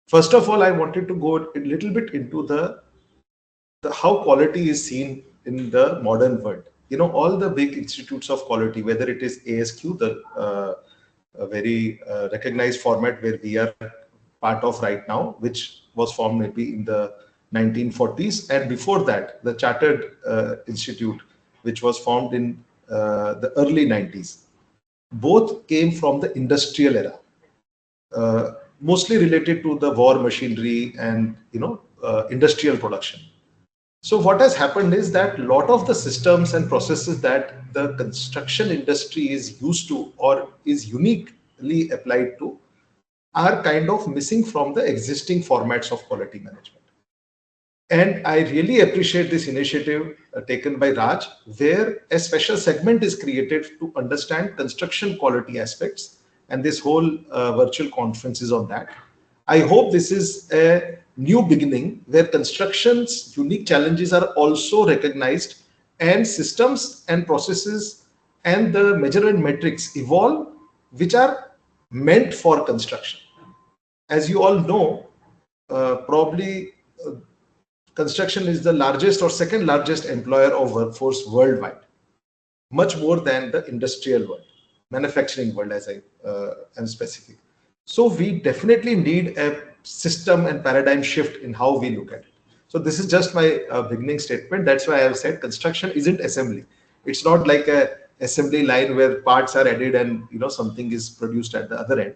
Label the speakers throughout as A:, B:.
A: First of all, I wanted to go a little bit into the how quality is seen in the modern world. All the big institutes of quality, whether it is ASQ, the a very recognized format where we are part of right now, which was formed maybe in the 1940s, and before that, the Chartered Institute, which was formed in the early 90s. Both came from the industrial era, uh, mostly related to the war machinery and industrial production. So what has happened is that a lot of the systems and processes that the construction industry is used to or is uniquely applied to are kind of missing from the existing formats of quality management. And I really appreciate this initiative taken by Raj, where a special segment is created to understand construction quality aspects, and this whole virtual conference is on that. I hope this is a new beginning where construction's unique challenges are also recognized, and systems and processes and the measurement metrics evolve, which are meant for construction. As you all know, probably construction is the largest or second largest employer of workforce worldwide, much more than the industrial world, manufacturing world, as I am specific. So we definitely need a system and paradigm shift in how we look at it. So this is just my beginning statement. That's why I have said construction isn't assembly. It's not like a assembly line where parts are added and something is produced at the other end.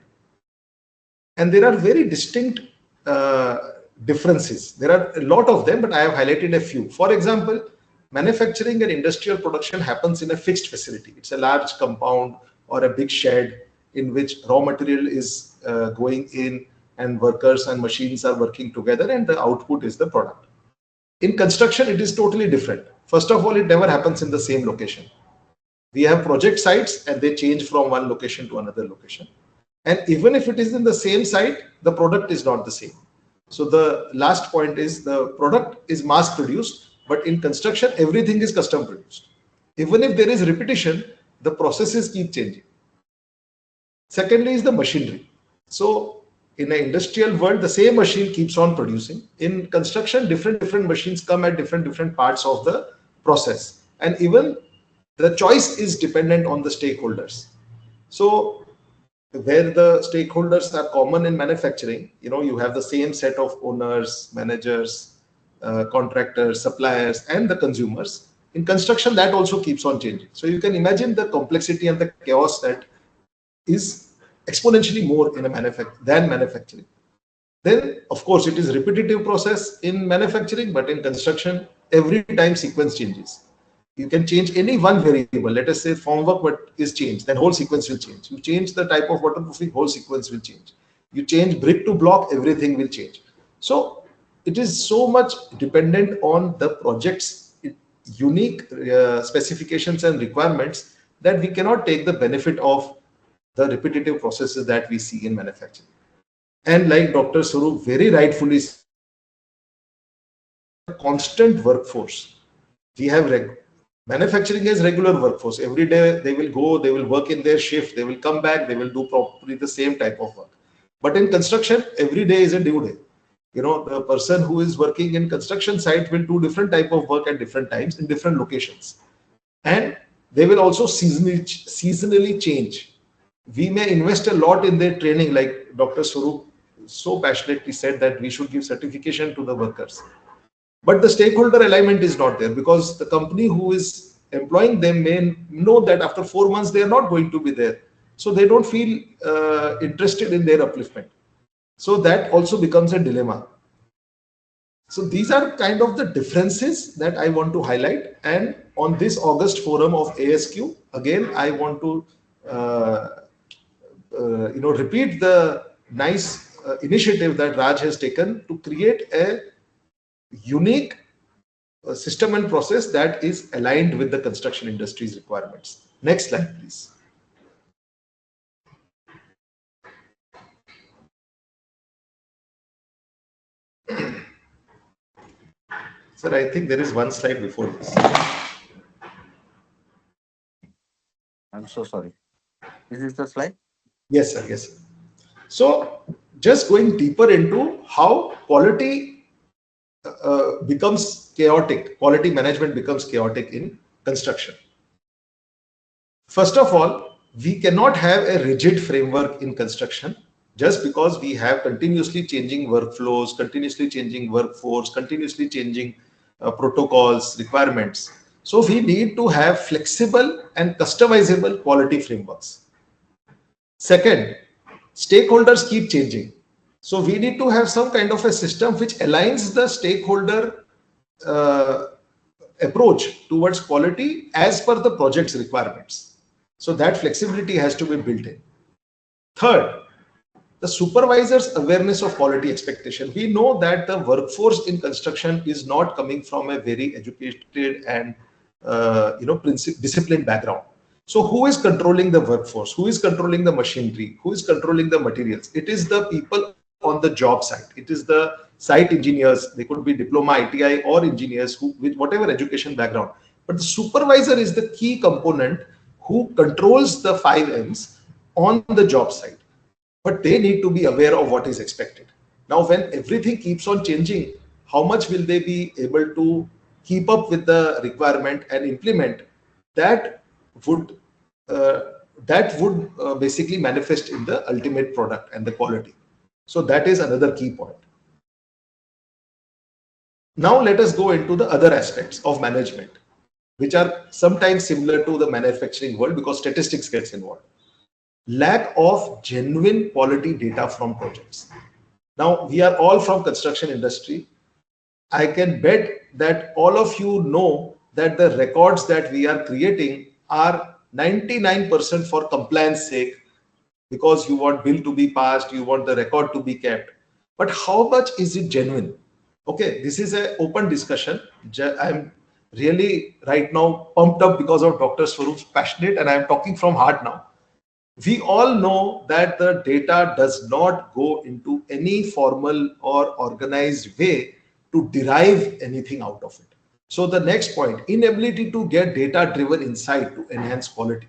A: And there are very distinct uh, differences. There are a lot of them, but I have highlighted a few. For example, manufacturing and industrial production happens in a fixed facility. It's a large compound or a big shed in which raw material is going in, and workers and machines are working together, and the output is the product. In construction, it is totally different. First of all, it never happens in the same location. We have project sites and they change from one location to another location. And even if it is in the same site, the product is not the same. So the last point is the product is mass produced, but in construction, everything is custom produced. Even if there is repetition, the processes keep changing. Secondly is the machinery. So in an industrial world, the same machine keeps on producing. In construction, different machines come at different parts of the process. And even the choice is dependent on the stakeholders. So where the stakeholders are common in manufacturing, you have the same set of owners, managers, contractors, suppliers, and the consumers. In construction, that also keeps on changing. So you can imagine the complexity and the chaos that is exponentially more in a than manufacturing. Then, of course, it is repetitive process in manufacturing, but in construction, every time sequence changes. You can change any one variable. Let us say formwork but is changed, then whole sequence will change. You change the type of waterproofing, whole sequence will change. You change brick to block, everything will change. So it is so much dependent on the project's unique specifications and requirements that we cannot take the benefit of the repetitive processes that we see in manufacturing. And like Dr. Swaroop very rightfully said, constant workforce. We have manufacturing is regular workforce. Every day they will go, they will work in their shift, they will come back, they will do probably the same type of work. But in construction, every day is a due day. The person who is working in construction site will do different type of work at different times in different locations. And they will also seasonally change. We may invest a lot in their training, like Dr. Swaroop so passionately said that we should give certification to the workers. But the stakeholder alignment is not there because the company who is employing them may know that after 4 months they are not going to be there. So they don't feel interested in their upliftment. So that also becomes a dilemma. So these are kind of the differences that I want to highlight. And on this August forum of ASQ, again, I want to repeat the nice initiative that Raj has taken to create a unique system and process that is aligned with the construction industry's requirements. Next slide, please. Sir, I think there is one slide before this.
B: I'm so sorry. Is this the slide?
A: Yes, sir. Yes, sir. So just going deeper into how quality becomes chaotic, quality management becomes chaotic in construction. First of all, we cannot have a rigid framework in construction just because we have continuously changing workflows, continuously changing workforce, continuously changing protocols, requirements. So we need to have flexible and customizable quality frameworks. Second, stakeholders keep changing. So we need to have some kind of a system which aligns the stakeholder uh, approach towards quality as per the project's requirements. So that flexibility has to be built in. Third, the supervisor's awareness of quality expectation. We know that the workforce in construction is not coming from a very educated and disciplined background. So who is controlling the workforce? Who is controlling the machinery? Who is controlling the materials? It is the people on the job site. It is the site engineers. They could be diploma, ITI, or engineers who with whatever education background. But the supervisor is the key component who controls the 5 M's on the job site. But they need to be aware of what is expected. Now, when everything keeps on changing, how much will they be able to keep up with the requirement and implement? That would basically manifest in the ultimate product and the quality. So that is another key point. Now let us go into the other aspects of management, which are sometimes similar to the manufacturing world because statistics gets involved. Lack of genuine quality data from projects. Now we are all from construction industry. I can bet that all of you know that the records that we are creating are 99% for compliance sake, because you want bill to be passed, you want the record to be kept. But how much is it genuine? Okay, this is an open discussion. I'm really right now pumped up because of Dr. Swarup's passionate, and I'm talking from heart now. We all know that the data does not go into any formal or organized way to derive anything out of it. So the next point, inability to get data-driven insight to enhance quality.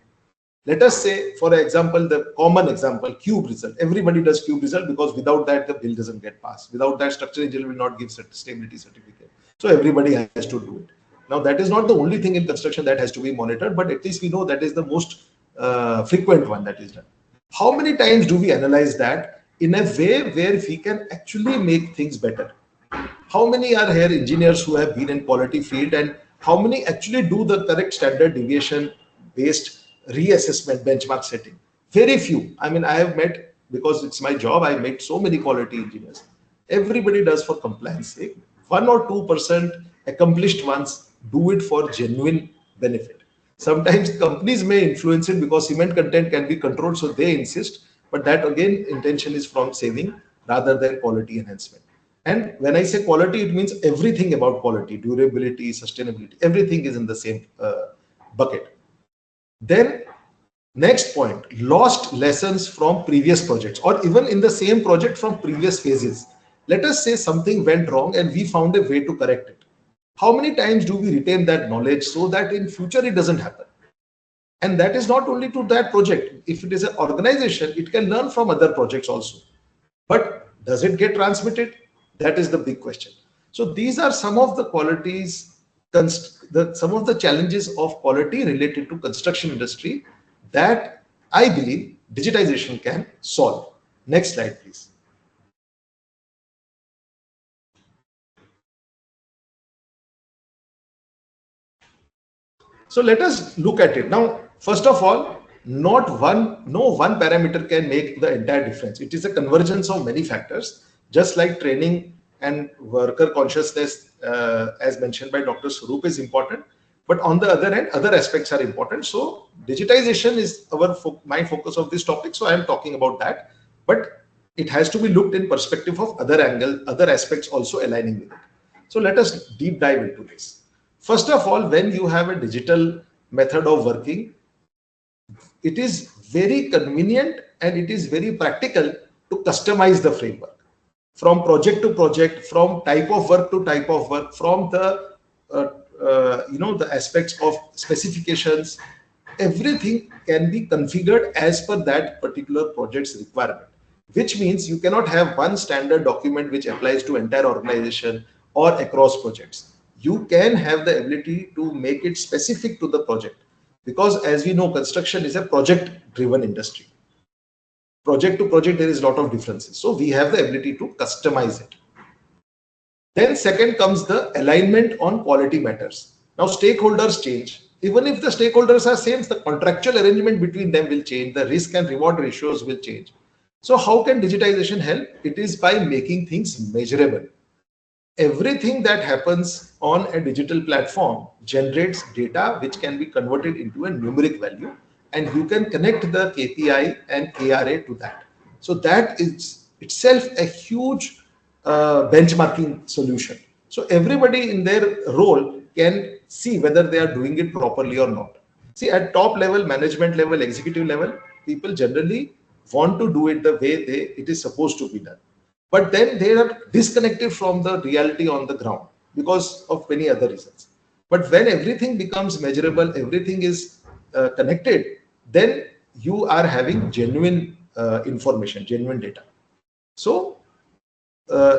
A: Let us say, for example, the common example, cube result. Everybody does cube result because without that, the bill doesn't get passed. Without that, structural engineer will not give stability certificate. So everybody has to do it. Now, that is not the only thing in construction that has to be monitored, but at least we know that is the most frequent one that is done. How many times do we analyze that in a way where we can actually make things better? How many are here engineers who have been in quality field, and how many actually do the correct standard deviation based reassessment benchmark setting? Very few. I mean, I have met, because it's my job, I met so many quality engineers. Everybody does for compliance sake. 1 or 2% accomplished ones do it for genuine benefit. Sometimes companies may influence it because cement content can be controlled, so they insist. But that again, intention is from saving rather than quality enhancement. And when I say quality, it means everything about quality, durability, sustainability, everything is in the same bucket. Then next point, lost lessons from previous projects, or even in the same project from previous phases. Let us say something went wrong and we found a way to correct it. How many times do we retain that knowledge so that in future it doesn't happen? And that is not only to that project. If it is an organization, it can learn from other projects also. But does it get transmitted? That is the big question. So these are some of the qualities, some of the challenges of quality related to construction industry that I believe digitization can solve. Next slide, please. So let us look at it. Now, first of all, no one parameter can make the entire difference. It is a convergence of many factors, just like training and worker consciousness, as mentioned by Dr. Swarup, is important. But on the other hand, other aspects are important. So digitization is my focus of this topic. So I am talking about that. But it has to be looked in perspective of other angle, other aspects also aligning with it. So let us deep dive into this. First of all, when you have a digital method of working, it is very convenient and it is very practical to customize the framework from project to project, from type of work to type of work, from the the aspects of specifications. Everything can be configured as per that particular project's requirement. which means you cannot have one standard document which applies to entire organization or across projects. You can have the ability to make it specific to the project, because as we know, construction is a project driven industry. Project to project, there is a lot of differences. So we have the ability to customize it. Then second comes the alignment on quality matters. Now stakeholders change. Even if the stakeholders are same, the contractual arrangement between them will change. The risk and reward ratios will change. So how can digitization help? It is by making things measurable. Everything that happens on a digital platform generates data which can be converted into a numeric value, and you can connect the KPI and KRA to that. So that is itself a huge benchmarking solution. So everybody in their role can see whether they are doing it properly or not. See, at top level, management level, executive level, people generally want to do it the way it is supposed to be done, but then they are disconnected from the reality on the ground because of many other reasons. But when everything becomes measurable, everything is connected, then you are having genuine information, genuine data. So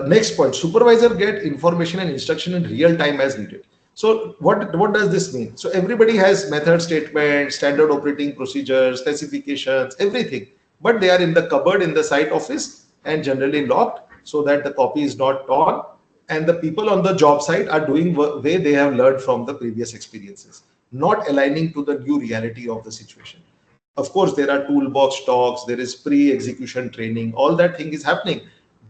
A: next point, supervisor get information and instruction in real time as needed. So what does this mean? So everybody has method statements, standard operating procedures, specifications, everything, but they are in the cupboard in the site office and generally locked so that the copy is not torn, and the people on the job site are doing way they have learned from the previous experiences, not aligning to the new reality of the situation. Of course, there are toolbox talks, there is pre-execution training, all that thing is happening.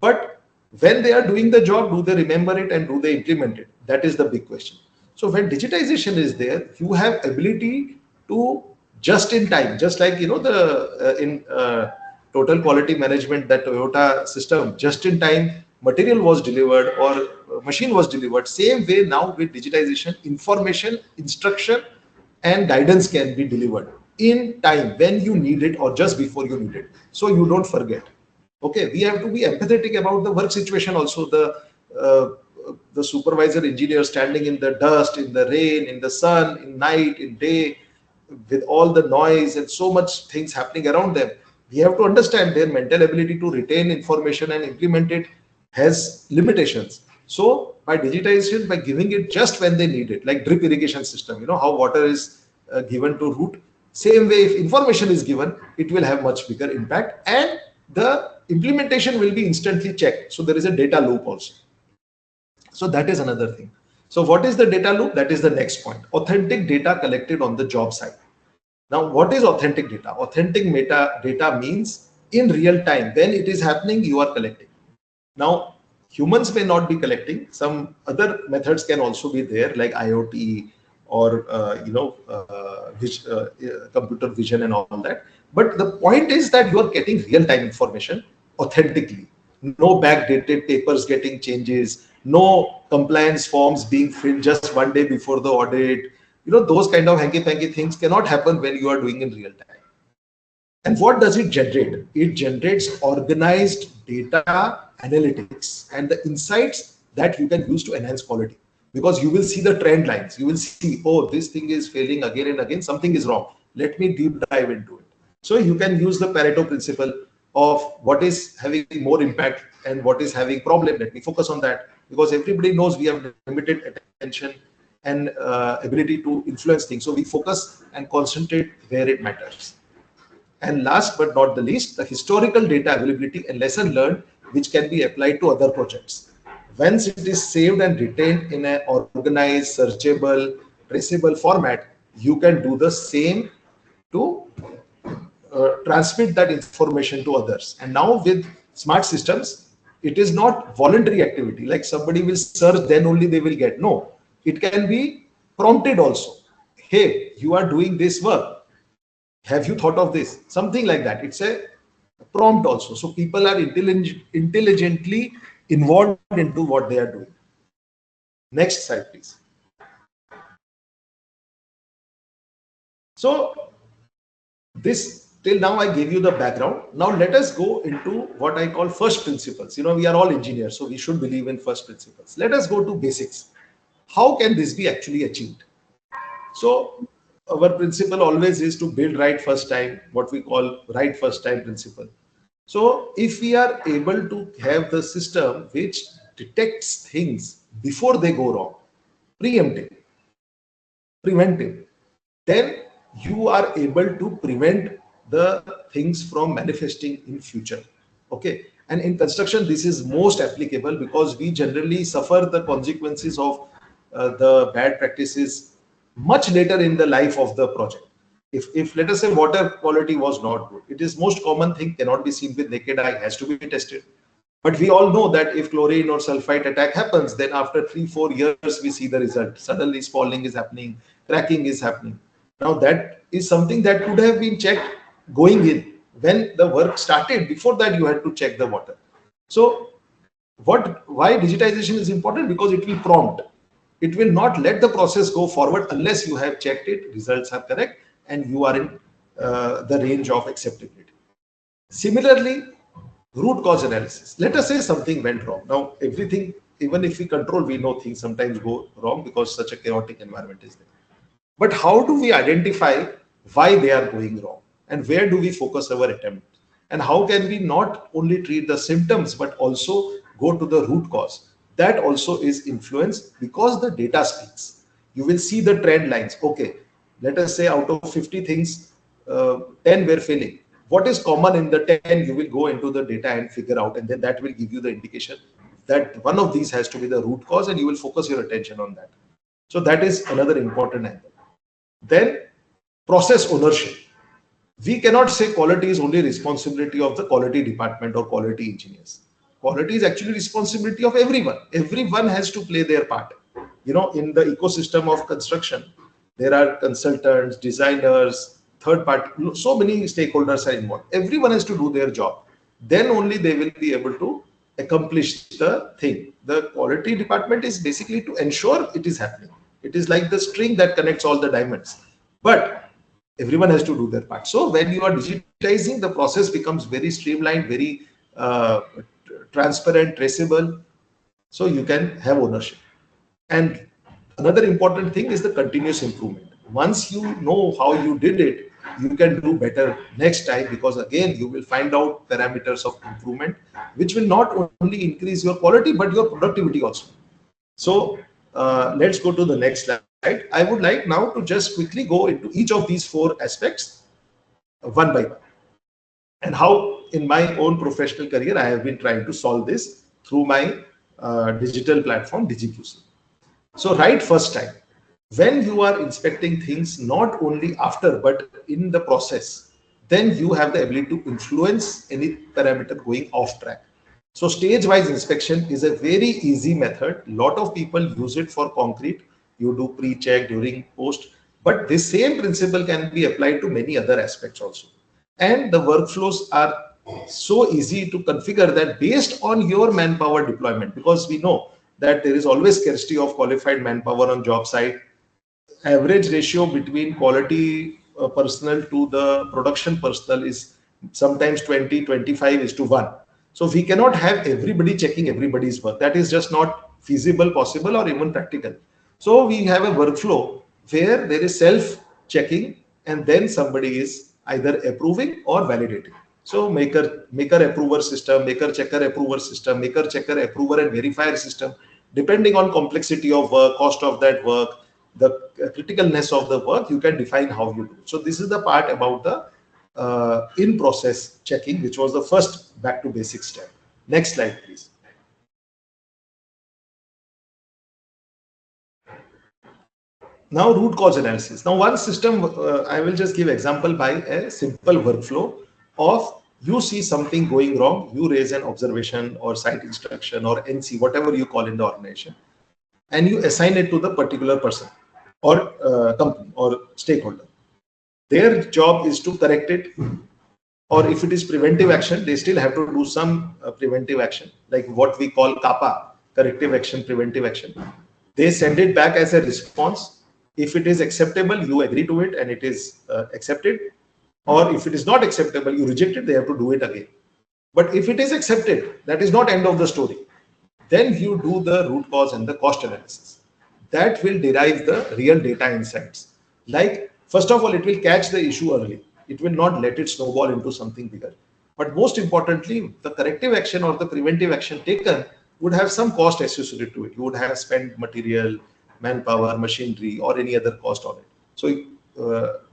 A: But when they are doing the job, do they remember it and do they implement it? That is the big question. So when digitization is there, you have ability to just in time, just like the in total quality management, that Toyota system, just in time material was delivered or machine was delivered. Same way now with digitization, information, instruction, and guidance can be delivered in time when you need it or just before you need it, so you don't forget. Okay, we have to be empathetic about the work situation also. The supervisor engineer standing in the dust, in the rain, in the sun, in night, in day, with all the noise and so much things happening around them, we have to understand their mental ability to retain information and implement it has limitations. So by digitization, by giving it just when they need it, like drip irrigation system, how water is given to root, same way if information is given, it will have much bigger impact, and the implementation will be instantly checked. So there is a data loop also. So that is another thing. So what is the data loop? That is the next point. Authentic data collected on the job site. Now, what is authentic data? Authentic data means in real time, when it is happening, you are collecting. Now, humans may not be collecting. Some other methods can also be there, like IoT or computer vision and all that. But the point is that you are getting real-time information authentically. No backdated papers getting changes, no compliance forms being filled just one day before the audit. Those kind of hanky-panky things cannot happen when you are doing in real time. And what does it generate? It generates organized data analytics and the insights that you can use to enhance quality. Because you will see the trend lines. You will see, oh, this thing is failing again and again. Something is wrong. Let me deep dive into it. So you can use the Pareto principle of what is having more impact and what is having problem. Let me focus on that, because everybody knows we have limited attention and ability to influence things. So we focus and concentrate where it matters. And last but not the least, the historical data availability and lesson learned, which can be applied to other projects. Once it is saved and retained in an organized, searchable, traceable format, you can do the same to transmit that information to others. And now with smart systems, it is not voluntary activity, like somebody will search, then only they will get. No, it can be prompted also. Hey, you are doing this work. Have you thought of this? Something like that. It's a prompt also. So people are intelligently involved into what they are doing. Next slide, please. So this, till now I gave you the background. Now let us go into what I call first principles. We are all engineers, so we should believe in first principles. Let us go to basics. How can this be actually achieved? So our principle always is to build right first time, what we call right first time principle. So if we are able to have the system which detects things before they go wrong, preemptive, preventive, then you are able to prevent the things from manifesting in future. Okay, and in construction this is most applicable because we generally suffer the consequences of the bad practices much later in the life of the project. If let us say water quality was not good, it is most common thing, cannot be seen with naked eye, has to be tested. But we all know that if chlorine or sulfite attack happens, then after 3-4 years we see the result. Suddenly spalling is happening, cracking is happening. Now that is something that could have been checked going in when the work started. Before that, you had to check the water. So why digitization is important? Because it will prompt. It will not let the process go forward unless you have checked it, results are correct, and you are in the range of acceptability. Similarly, root cause analysis. Let us say something went wrong. Now, everything, even if we control, we know things sometimes go wrong because such a chaotic environment is there. But how do we identify why they are going wrong? And where do we focus our attempt? And how can we not only treat the symptoms, but also go to the root cause? That also is influenced because the data speaks. You will see the trend lines. Okay, let us say out of 50 things, 10 were failing. What is common in the 10? You will go into the data and figure out, and then that will give you the indication that one of these has to be the root cause, and you will focus your attention on that. So that is another important angle. Then process ownership. We cannot say quality is only responsibility of the quality department or quality engineers. Quality is actually responsibility of everyone. Everyone has to play their part. In the ecosystem of construction, there are consultants, designers, third party, so many stakeholders are involved. Everyone has to do their job. Then only they will be able to accomplish the thing. The quality department is basically to ensure it is happening. It is like the string that connects all the diamonds. But everyone has to do their part. So when you are digitizing, the process becomes very streamlined, very transparent, traceable. So you can have ownership. And another important thing is the continuous improvement. Once you know how you did it, you can do better next time, because again, you will find out parameters of improvement, which will not only increase your quality, but your productivity also. So let's go to the next slide. I would like now to just quickly go into each of these four aspects one by one, and how in my own professional career I have been trying to solve this through my digital platform digiQC. So right first time, when you are inspecting things not only after but in the process, then you have the ability to influence any parameter going off track. So stage wise inspection is a very easy method. Lot of people use it for concrete. You do pre-check during post, but this same principle can be applied to many other aspects also. And the workflows are so easy to configure that based on your manpower deployment, because we know that there is always scarcity of qualified manpower on job site. Average ratio between quality personnel to the production personnel is sometimes 20-25 is to 1. So we cannot have everybody checking everybody's work. That is just not feasible, possible, or even practical. So we have a workflow where there is self checking, and then somebody is either approving or validating. So maker approver system, maker checker approver system, maker checker approver and verifier system, depending on complexity of work, cost of that work, the criticalness of the work, you can define how you do. So this is the part about the in process checking, which was the first back to basic step. Next slide, please. Now root cause analysis. Now one system, I will just give example by a simple workflow of you see something going wrong, you raise an observation or site instruction or NC, whatever you call in the organization, and you assign it to the particular person or company or stakeholder. Their job is to correct it, or if it is preventive action, they still have to do some preventive action, like what we call kappa, corrective action, preventive action. They send it back as a response. If it is acceptable, you agree to it and it is accepted, or if it is not acceptable, you reject it, they have to do it again. But if it is accepted, that is not end of the story. Then you do the root cause and the cost analysis. That will derive the real data insights. Like, first of all, it will catch the issue early. It will not let it snowball into something bigger. But most importantly, the corrective action or the preventive action taken would have some cost associated to it. You would have spent material, manpower, machinery, or any other cost on it. So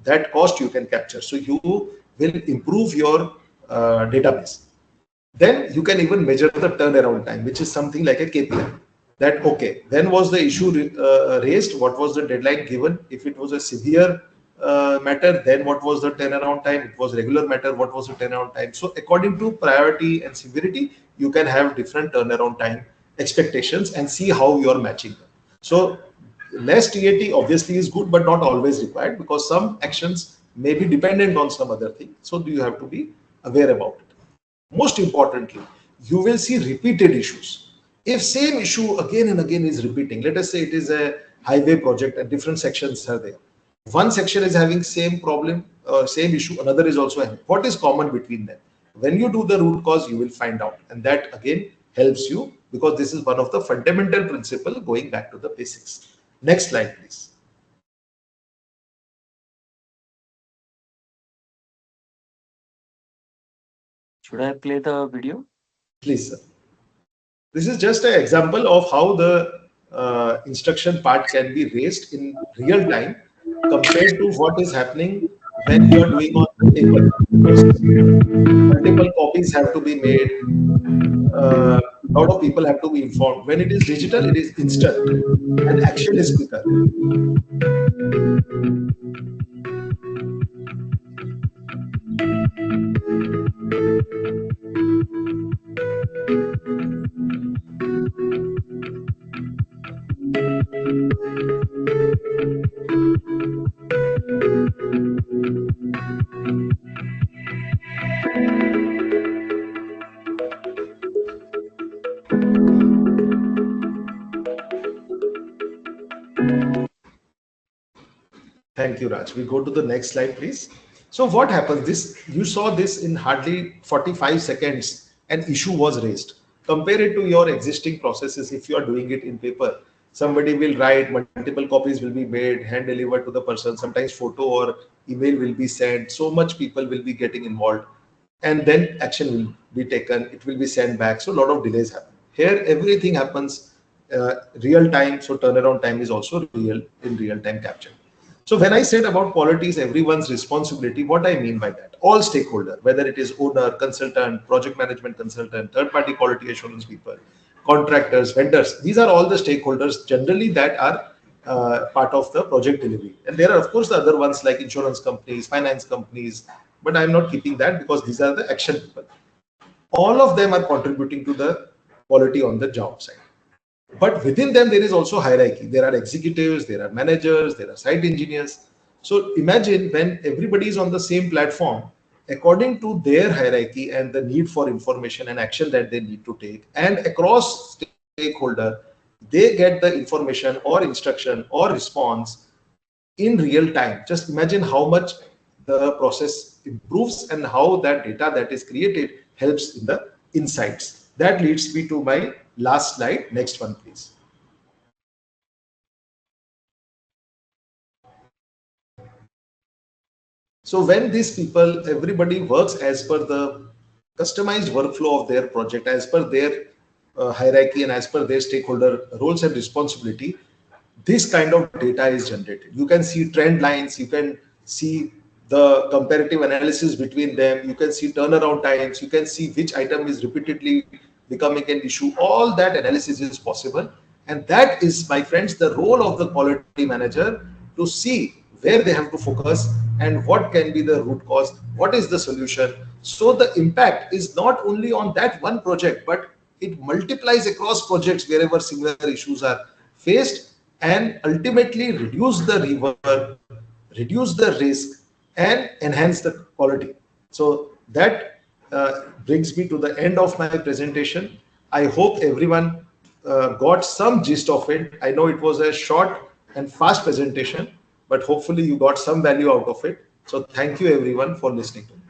A: that cost you can capture. So you will improve your database. Then you can even measure the turnaround time, which is something like a KPI. That okay, when was the issue raised? What was the deadline given? If it was a severe matter, then what was the turnaround time? It was regular matter, what was the turnaround time? So according to priority and severity, you can have different turnaround time expectations and see how you are matching them. So less TAT obviously is good, but not always required, because some actions may be dependent on some other thing. So you have to be aware about it. Most importantly, you will see repeated issues. If same issue again and again is repeating, let us say it is a highway project and different sections are there. One section is having same problem, same issue, another is also having. What is common between them? When you do the root cause, you will find out. And that again helps you, because this is one of the fundamental principle going back to the basics. Next slide, please.
B: Should I play the video?
A: Please, sir. This is just an example of how the instruction part can be raised in real time compared to what is happening when you are doing on the paper. Multiple copies have to be made. A lot of people have to be informed. When it is digital, it is instant and action is quicker. Thank you, Raj. We go to the next slide, please. So what happens? This you saw this in hardly 45 seconds, an issue was raised. Compare it to your existing processes. If you are doing it in paper, somebody will write, multiple copies will be made, hand delivered to the person. Sometimes photo or email will be sent. So much people will be getting involved, and then action will be taken. It will be sent back. So a lot of delays happen. Here, everything happens real time. So turnaround time is also real in real time captured. So when I said about quality is everyone's responsibility, what I mean by that, all stakeholder, whether it is owner, consultant, project management consultant, third-party quality assurance people, contractors, vendors, these are all the stakeholders generally that are part of the project delivery. And there are, of course, the other ones like insurance companies, finance companies, but I'm not keeping that because these are the action people. All of them are contributing to the quality on the job side. But within them, there is also hierarchy. There are executives, there are managers, there are site engineers. So imagine when everybody is on the same platform, according to their hierarchy and the need for information and action that they need to take, and across stakeholder, they get the information or instruction or response in real time. Just imagine how much the process improves and how that data that is created helps in the insights. That leads me to my last slide. Next one, please. So when these people, everybody works as per the customized workflow of their project, as per their hierarchy and as per their stakeholder roles and responsibility, this kind of data is generated. You can see trend lines, you can see the comparative analysis between them, you can see turnaround times, you can see which item is repeatedly becoming an issue. All that analysis is possible. And that is, my friends, the role of the quality manager, to see where they have to focus and what can be the root cause, what is the solution. So the impact is not only on that one project, but it multiplies across projects wherever similar issues are faced, and ultimately reduce the rework, reduce the risk, and enhance the quality. So that brings me to the end of my presentation. I hope everyone got some gist of it. I know it was a short and fast presentation, but hopefully you got some value out of it. So thank you everyone for listening to me.